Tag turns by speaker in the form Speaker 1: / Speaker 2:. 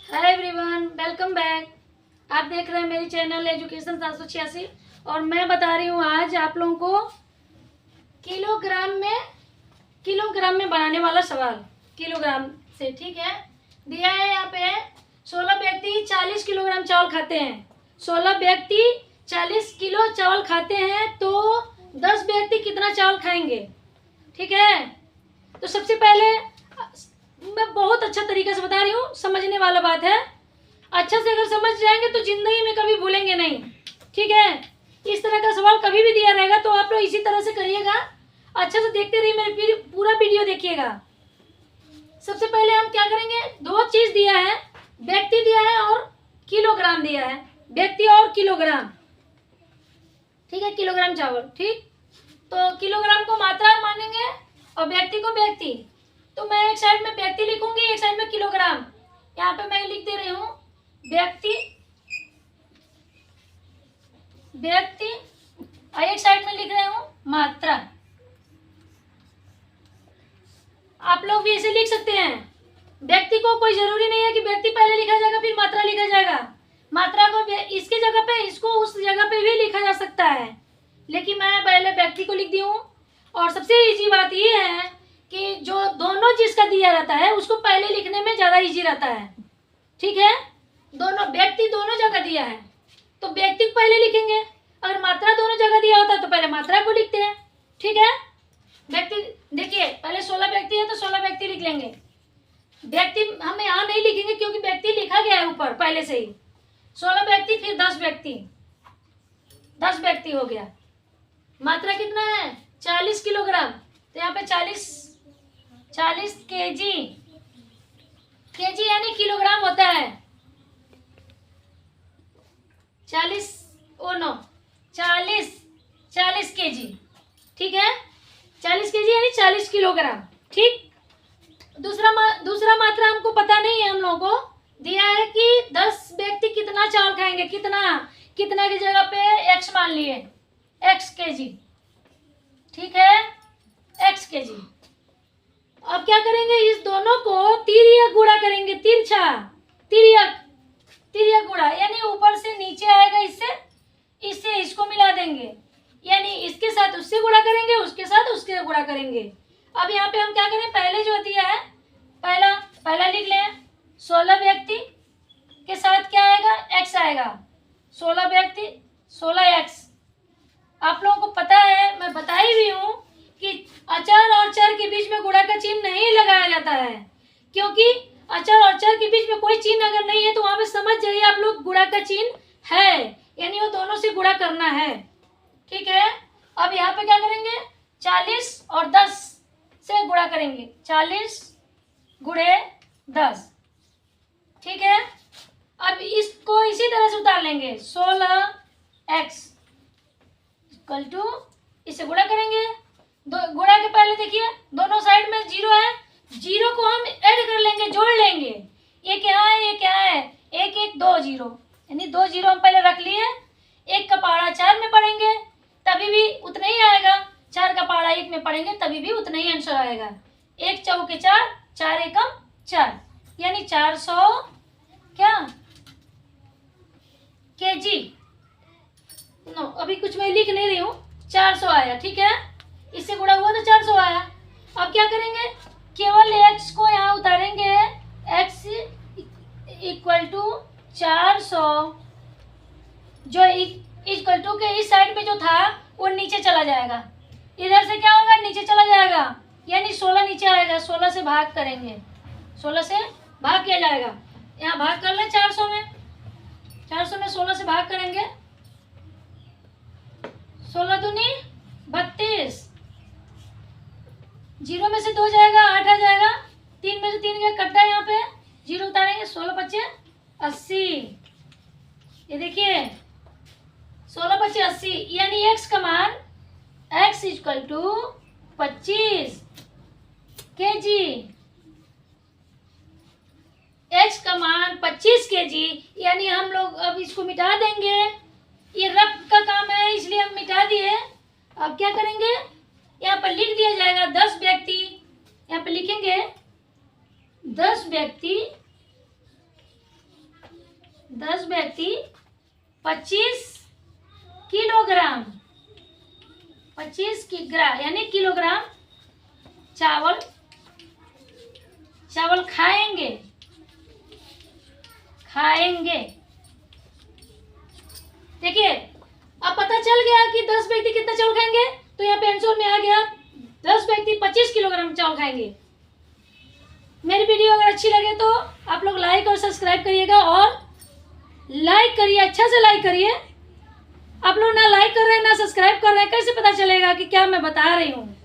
Speaker 1: Hi everyone, welcome back. आप देख रहे हैं मेरी चैनल एजुकेशन 786 और मैं बता रही हूँ आज आप लोगों को किलोग्राम में बनाने वाला सवाल। किलोग्राम से, ठीक है। दिया है यहाँ पे 16 व्यक्ति 40 किलोग्राम चावल खाते हैं। 16 व्यक्ति 40 किलो चावल खाते हैं तो 10 व्यक्ति कितना चावल खाएंगे, ठीक है। तो सबसे पहले मैं बहुत अच्छा तरीके से बता रही हूँ, समझने वाला बात है। अच्छा से अगर समझ जाएंगे तो जिंदगी में कभी भूलेंगे नहीं, ठीक है। इस तरह का सवाल कभी भी दिया रहेगा तो आप लोग इसी तरह से करिएगा। अच्छा से देखते रहिए, मेरे पूरा वीडियो देखिएगा। सबसे पहले हम क्या करेंगे, दो चीज दिया है, व्यक्ति दिया है और किलोग्राम दिया है। व्यक्ति और किलोग्राम, ठीक है। किलोग्राम चावल, ठीक। तो किलोग्राम को मात्रा मानेंगे और व्यक्ति को व्यक्ति। तो मैं एक साइड में व्यक्ति लिखूंगी, एक साइड में किलोग्राम। यहाँ पे मैं लिख दे रही हूँ व्यक्ति और एक साइड में लिख रही हूँ मात्रा। आप लोग भी ऐसे लिख सकते हैं। व्यक्ति को कोई जरूरी नहीं है कि व्यक्ति पहले लिखा जाएगा फिर मात्रा लिखा जाएगा। मात्रा को इसकी जगह पे, इसको उस जगह पे भी लिखा जा सकता है, लेकिन मैं पहले व्यक्ति को लिख दी हूँ। और सबसे इजी बात ये है कि जो दोनों जिसका दिया रहता है उसको पहले लिखने में ज़्यादा इजी रहता है, ठीक है। दोनों व्यक्ति दोनों जगह दिया है तो व्यक्ति को पहले लिखेंगे। अगर मात्रा दोनों जगह दिया होता तो पहले मात्रा को लिखते हैं, ठीक है। व्यक्ति देखिए, पहले 16 व्यक्ति है तो 16 व्यक्ति लिख लेंगे। व्यक्ति हम यहाँ नहीं लिखेंगे क्योंकि व्यक्ति लिखा गया है ऊपर पहले से ही। 16 व्यक्ति फिर 10 व्यक्ति, 10 व्यक्ति हो गया। मात्रा कितना है, 40 किलोग्राम। तो यहाँ पे 40 केजी, केजी यानी किलोग्राम होता है। 40 केजी, ठीक है। 40 केजी यानी 40 किलोग्राम, ठीक। दूसरा मात्रा हमको पता नहीं है, हम लोगों को दिया है कि 10 व्यक्ति कितना चावल खाएंगे। कितना की जगह पे x मान लिए, x केजी, ठीक है, x केजी। अब क्या करेंगे, इस दोनों को तिर्यक गुणा करेंगे। तिर्यक गुणा यानी ऊपर से नीचे आएगा, इससे इसको मिला देंगे, यानी इसके साथ उससे गुणा करेंगे, उसके साथ उसके गुणा करेंगे। अब यहाँ पे हम क्या करें, पहले जो दिया है पहला लिख लें। 16 व्यक्ति के साथ क्या आएगा, x आएगा। 16 व्यक्ति 16x। आप लोगों को पता है, मैं बताई भी हूँ कि अचर और चर के बीच में गुणा का चिन्ह नहीं लगाया जाता है, क्योंकि अचर और चर के बीच में कोई चिन्ह अगर नहीं है तो वहां पे समझ जाइए आप लोग गुणा का चिन्ह है, यानी वो दोनों से गुणा करना है, ठीक है। अब यहाँ पे क्या करेंगे, 40 और 10 से गुणा करेंगे। 40 गुणे 10, ठीक है। अब इसको इसी तरह से उतार लेंगे। 16x इक्वल टू, इसे गुणा करेंगे। गुणा के पहले देखिए दोनों साइड में 0 है, 0 को हम ऐड कर लेंगे, जोड़ लेंगे। ये क्या है, ये क्या है, 1 1 2 0, यानी 2 0 हम पहले रख लिए। 1 का पहाड़ा 4 में पढ़ेंगे तभी भी उतना ही आएगा, 4 का पहाड़ा 1 में पढ़ेंगे तभी भी उतना ही आंसर आएगा। 1 चौके 4, 4 एकम 4, यानी 400 क्या केजी। नो, अभी कुछ मैं लिख नहीं रही हूँ, 400 आया, ठीक है। इससे गुणा हुआ तो 400 आया। अब क्या करेंगे, केवल x को यहाँ उतारेंगे। x इक्वल टू 400, जो इक्वल टू के इस साइड पे जो था वो नीचे चला जाएगा। इधर से क्या होगा, नीचे चला जाएगा, यानी 16 नीचे आएगा। 16 से भाग करेंगे, 16 से भाग किया जाएगा। यहाँ भाग कर ले 400 में, 400 में 16 से भाग करेंगे। 16 दूनी 32, 0 में से 2 जाएगा, 8 आ जाएगा। 3 में से 3 का कट्टा यहाँ पे 0 उतारेंगे। 16 25 80, ये देखिए 16 25 80, यानी x का मान x equal to 25 KG. x का मान 25 केजी, यानी हम लोग अब इसको मिटा देंगे। ये रफ का काम है इसलिए हम मिटा दिए। अब क्या करेंगे, यहाँ पर लिख दिया जाएगा 10 व्यक्ति, यहाँ पे लिखेंगे 10 व्यक्ति 10 व्यक्ति 25 किलोग्राम, 25 किलोग्राम यानी किलोग्राम चावल खाएंगे। देखिए अब पता चल गया कि 10 व्यक्ति कितना चावल खाएंगे, तो यहाँ पे आंसर में आ गया 10 व्यक्ति 25 किलोग्राम चावल खाएंगे। मेरी वीडियो अगर अच्छी लगे तो आप लोग लाइक और सब्सक्राइब करिएगा, और लाइक करिए, अच्छा से लाइक करिए। आप लोग ना लाइक कर रहे हैं ना सब्सक्राइब कर रहे हैं, कैसे पता चलेगा कि क्या मैं बता रही हूँ।